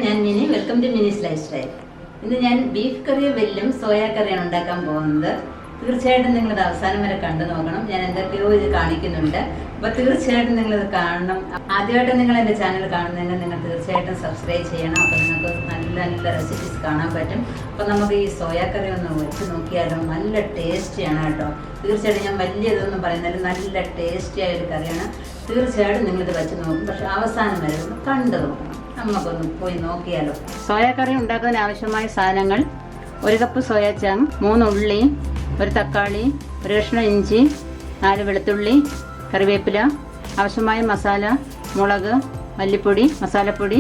ഞാൻ Mini. Welcome to Mini's lifestyle. ഇന്ന് ഞാൻ ബീഫ് കറി വെല്ലും സോയ കറിയാണ് ഉണ്ടാക്കാൻ പോകുന്നത്. തീർച്ചയായിട്ടും നിങ്ങളിത് അവസാനം വരെ കണ്ടു നോക്കണം. ഞാൻ എന്തൊക്കെയോ ഇത് കാണിക്കുന്നുണ്ട്. അപ്പോൾ തീർച്ചയായിട്ടും നിങ്ങളിത് കാണണം. ആദ്യമായിട്ട് നിങ്ങൾ എൻ്റെ ചാനൽ കാണുന്നതിന് നിങ്ങൾ തീർച്ചയായിട്ടും സബ്സ്ക്രൈബ് ചെയ്യണം. അപ്പോൾ നിങ്ങൾക്ക് നല്ല നല്ല റെസിപ്പീസ് കാണാൻ പറ്റും. അപ്പോൾ നമുക്ക് ഈ സോയ കറി ഒന്ന് വെച്ച് നോക്കിയാലോ. നല്ല ടേസ്റ്റിയാണ് കേട്ടോ. തീർച്ചയായിട്ടും ഞാൻ വലിയ ഇതൊന്നും പറയുന്നില്ല, നല്ല ടേസ്റ്റിയായ ഒരു കറിയാണ്. തീർച്ചയായിട്ടും നിങ്ങളിത് വെച്ച് നോക്കും. പക്ഷെ അവസാനം വരെ ഒന്ന് കണ്ടു നോക്കണം. നമുക്കൊന്ന് പോയി നോക്കിയാലോ. സോയ കറി ഉണ്ടാക്കുന്നതിന് ആവശ്യമായ സാധനങ്ങൾ: 1 കപ്പ് സോയ ചങ്ക്, 3 ഉള്ളി, 1 തക്കാളി, 1 കഷ്ണം ഇഞ്ചി, 4 വെളുത്തുള്ളി, കറിവേപ്പില, ആവശ്യമായ മസാല, മുളക്, മല്ലിപ്പൊടി, മസാലപ്പൊടി,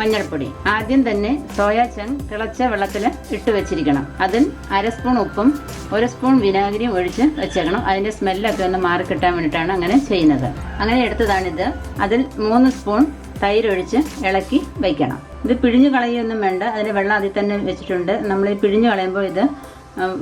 മഞ്ഞൾപ്പൊടി. ആദ്യം തന്നെ സോയ ചങ്ക് തിളച്ച വെള്ളത്തിൽ ഇട്ട് വെച്ചിരിക്കണം. അതിൽ 1/2 സ്പൂൺ ഉപ്പും 1 സ്പൂൺ വിനാഗിരിയും ഒഴിച്ച് വെച്ചേക്കണം. അതിൻ്റെ സ്മെല്ലൊക്കെ ഒന്ന് മാറിക്കിട്ടാൻ വേണ്ടിയിട്ടാണ് അങ്ങനെ ചെയ്യുന്നത്. അങ്ങനെ എടുത്തതാണിത്. അതിൽ 3 സ്പൂൺ തൈര് ഒഴിച്ച് ഇളക്കി വയ്ക്കണം. ഇത് പിഴിഞ്ഞു കളയൊന്നും വേണ്ട, അതിന് വെള്ളം അതിൽ തന്നെ വെച്ചിട്ടുണ്ട്. നമ്മൾ ഈ പിഴിഞ്ഞു കളയുമ്പോൾ ഇത്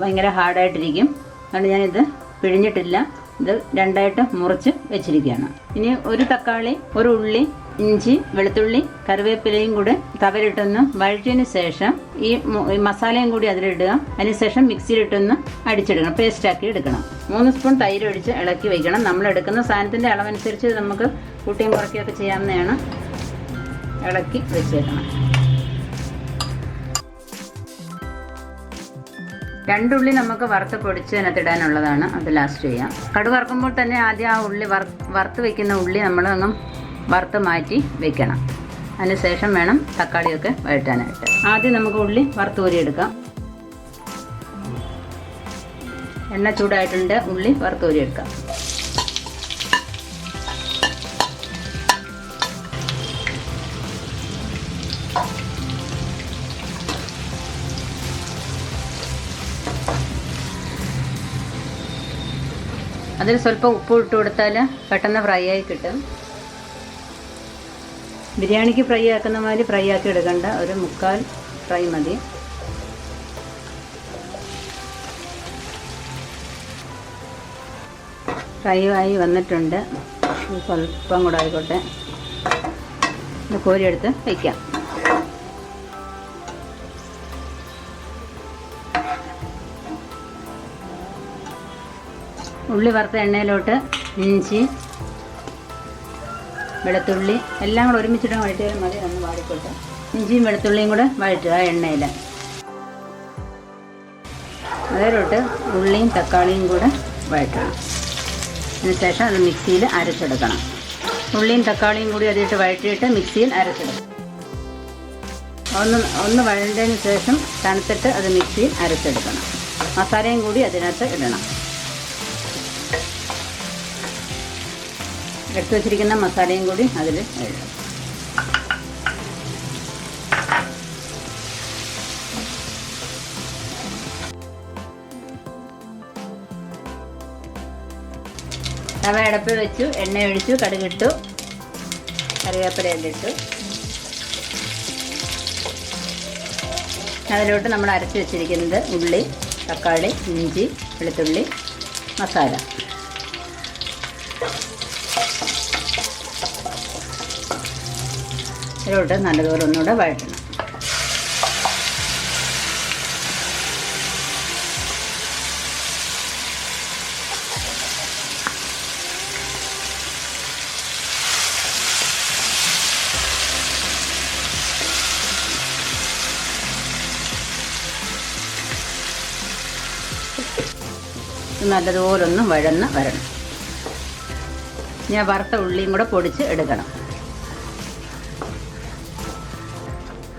ഭയങ്കര ഹാർഡായിട്ടിരിക്കും. അതുകൊണ്ട് ഞാനിത് പിഴിഞ്ഞിട്ടില്ല, ഇത് രണ്ടായിട്ട് മുറിച്ച് വെച്ചിരിക്കുകയാണ്. ഇനി 1 തക്കാളി, 1 ഉള്ളി, ഇഞ്ചി, വെളുത്തുള്ളി, കറിവേപ്പിലയും കൂടെ തവരിട്ടൊന്ന് വഴറ്റിയതിന് ശേഷം ഈ മസാലയും കൂടി അതിലിടുക. അതിനുശേഷം മിക്സിയിലിട്ടൊന്ന് അടിച്ചെടുക്കണം, പേസ്റ്റാക്കി എടുക്കണം. 3 സ്പൂൺ തൈര് ഒഴിച്ച് ഇളക്കി വയ്ക്കണം. നമ്മൾ എടുക്കുന്ന സാധനത്തിൻ്റെ അളവനുസരിച്ച് നമുക്ക് കൂട്ടിയും കുറയ്ക്കുകയൊക്കെ ചെയ്യാവുന്നതാണ്. ഇളക്കി വെച്ചേക്കണം. 2 ഉള്ളി നമുക്ക് വറുത്ത് പൊടിച്ച് അതിനകത്തിടാനുള്ളതാണ്. അത് ലാസ്റ്റ് ചെയ്യാം. കടുക് വറുക്കുമ്പോൾ തന്നെ ആദ്യം ആ ഉള്ളി വറുത്ത് വെക്കുന്ന ഉള്ളി നമ്മളൊന്ന് വറുത്ത് മാറ്റി വെക്കണം. അതിനുശേഷം വേണം തക്കാളിയൊക്കെ വഴറ്റാനായിട്ട്. ആദ്യം നമുക്ക് ഉള്ളി വറുത്ത് കോരിയെടുക്കാം. എണ്ണ ചൂടായിട്ടുണ്ട്, ഉള്ളി വറുത്ത് കോരിയെടുക്കാം. അതിൽ സ്വല്പം ഉപ്പ് ഇട്ട് കൊടുത്താൽ പെട്ടെന്ന് ഫ്രൈ ആയി കിട്ടും. ബിരിയാണിക്ക് ഫ്രൈ ആക്കുന്ന മാതിരി ഫ്രൈ ആക്കി എടുക്കണ്ട, ഒരു 1/4 ഫ്രൈ മതി. ഫ്രൈ ആയി വന്നിട്ടുണ്ട്. സ്വല്പം കൂടെ ആയിക്കോട്ടെ. ഇത് കോരിയെടുത്ത് വയ്ക്കാം. ഉള്ളി വറുത്ത എണ്ണയിലോട്ട് ഇഞ്ചി, വെളുത്തുള്ളി എല്ലാം കൂടെ ഒരുമിച്ചിട്ട് വഴറ്റിയാലും മതി. ഒന്ന് വാടിക്കോട്ടെ. ഇഞ്ചിയും വെളുത്തുള്ളിയും കൂടെ വഴറ്റുക എണ്ണയിൽ. അതിലോട്ട് ഉള്ളിയും തക്കാളിയും കൂടെ വഴറ്റണം. അതിനുശേഷം അത് മിക്സിയിൽ അരച്ചെടുക്കണം. ഉള്ളിയും തക്കാളിയും കൂടി അതിട്ട് വഴറ്റിയിട്ട് മിക്സിയിൽ അരച്ചെടുക്കണം. ഒന്ന് വഴണ്ടതിന് ശേഷം തണുത്തിട്ട് അത് മിക്സിയിൽ അരച്ചെടുക്കണം. മസാലയും കൂടി അതിനകത്ത് ഇടണം. എടുത്തു വച്ചിരിക്കുന്ന മസാലയും കൂടി അതിൽ ഇടണം. തവ അടപ്പിൽ വെച്ചു, എണ്ണ ഒഴിച്ചു, കടുകിട്ടു, കറിവേപ്പിലയെല്ലാം ഇട്ടു. അതിലോട്ട് നമ്മൾ അരച്ച് വെച്ചിരിക്കുന്നത് ഉള്ളി, തക്കാളി, ഇഞ്ചി, വെളുത്തുള്ളി, മസാല. ഇതിലോട്ട് നല്ലതുപോലെ ഒന്നുകൂടെ വഴറ്റണം. നല്ലതുപോലെ ഒന്ന് വഴന്ന് വരണം. ഞാൻ വറുത്ത ഉള്ളിയും കൂടെ പൊടിച്ച് എടുക്കണം.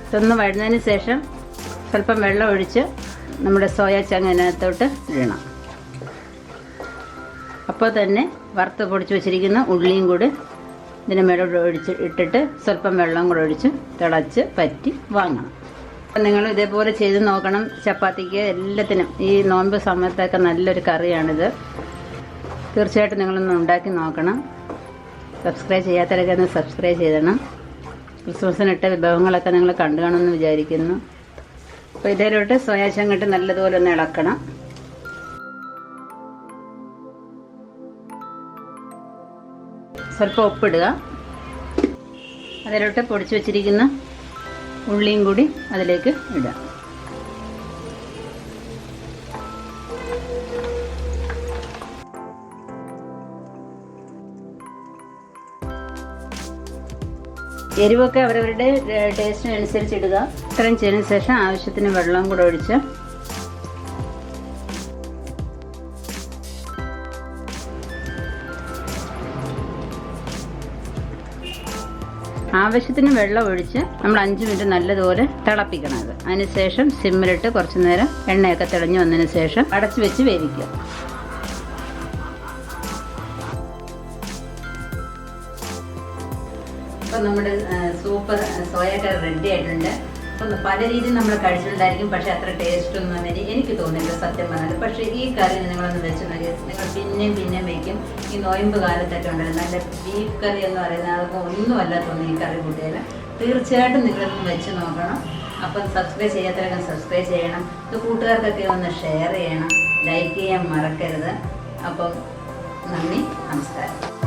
ഇതൊന്ന് വഴന്നതിന് ശേഷം സ്വല്പം വെള്ളം ഒഴിച്ച് നമ്മുടെ സോയ ചങ്ക് അതിനകത്തോട്ട് ഇടണം. അപ്പോൾ തന്നെ വറുത്ത് പൊടിച്ച് വെച്ചിരിക്കുന്ന ഉള്ളിയും കൂടി ഇതിന് മേലോട്ട് ഒഴിച്ച് ഇട്ടിട്ട് സ്വല്പം വെള്ളം കൂടെ ഒഴിച്ച് തിളച്ച് പറ്റി വാങ്ങണം. അപ്പം നിങ്ങൾ ഇതേപോലെ ചെയ്ത് നോക്കണം. ചപ്പാത്തിക്ക് എല്ലാത്തിനും ഈ നോമ്പ് സമയത്തൊക്കെ നല്ലൊരു കറിയാണിത്. തീർച്ചയായിട്ടും നിങ്ങളൊന്ന് ഉണ്ടാക്കി നോക്കണം. സബ്സ്ക്രൈബ് ചെയ്യാത്തവരൊക്കെ ഒന്ന് സബ്സ്ക്രൈബ് ചെയ്യണം. ക്രിസ്മസിനിട്ട വിഭവങ്ങളൊക്കെ നിങ്ങൾ കണ്ടു കാണുമെന്ന് വിചാരിക്കുന്നു. അപ്പോൾ ഇതിലോട്ട് സോയാ ചങ്ക് ഇട്ട് നല്ലതുപോലെ ഒന്ന് ഇളക്കണം. സ്വല്പം ഉപ്പിടുക. അതിലോട്ട് പൊടിച്ചു വെച്ചിരിക്കുന്ന ഉള്ളിയും കൂടി അതിലേക്ക് ഇടാം. എരിവൊക്കെ അവരവരുടെ ടേസ്റ്റിനനുസരിച്ച് ഇടുക. ഇത്രയും ചെയ്തതിന് ശേഷം ആവശ്യത്തിന് വെള്ളം കൂടെ ഒഴിച്ച് ആവശ്യത്തിന് വെള്ളം ഒഴിച്ച് നമ്മൾ 5 മിനിറ്റ് നല്ലതുപോലെ തിളപ്പിക്കണം. അതിനുശേഷം സിമ്മിലിട്ട് കുറച്ച് നേരം എണ്ണയൊക്കെ തെളിഞ്ഞു വന്നതിന് ശേഷം അടച്ചു വെച്ച് വേവിക്കുക. ഇപ്പം നമ്മുടെ സൂപ്പർ സോയ കറി റെഡി ആയിട്ടുണ്ട്. അപ്പം പല രീതിയിൽ നമ്മൾ കഴിച്ചിട്ടുണ്ടായിരിക്കും, പക്ഷേ അത്ര ടേസ്റ്റ് ഒന്നും എനിക്ക് തോന്നില്ല സത്യം പറഞ്ഞത്. പക്ഷേ ഈ കറി നിങ്ങളൊന്ന് വെച്ച് നോക്കി നിങ്ങൾ പിന്നെയും വയ്ക്കും. ഈ നോയമ്പ് കാലത്തൊക്കെ ഉണ്ടല്ലോ, നല്ല ബീഫ് കറി എന്ന് പറയുന്നത് അതൊക്കെ ഒന്നുമല്ല തോന്നുന്നു ഈ കറി കൂട്ടിയാൽ. തീർച്ചയായിട്ടും നിങ്ങളൊന്ന് വെച്ച് നോക്കണം. അപ്പം സബ്സ്ക്രൈബ് ചെയ്യാത്തവരൊക്കെ സബ്സ്ക്രൈബ് ചെയ്യണം. ഇത് കൂട്ടുകാർക്കൊക്കെ ഒന്ന് ഷെയർ ചെയ്യണം, ലൈക്ക് ചെയ്യാൻ മറക്കരുത്. അപ്പം നന്ദി, നമസ്കാരം.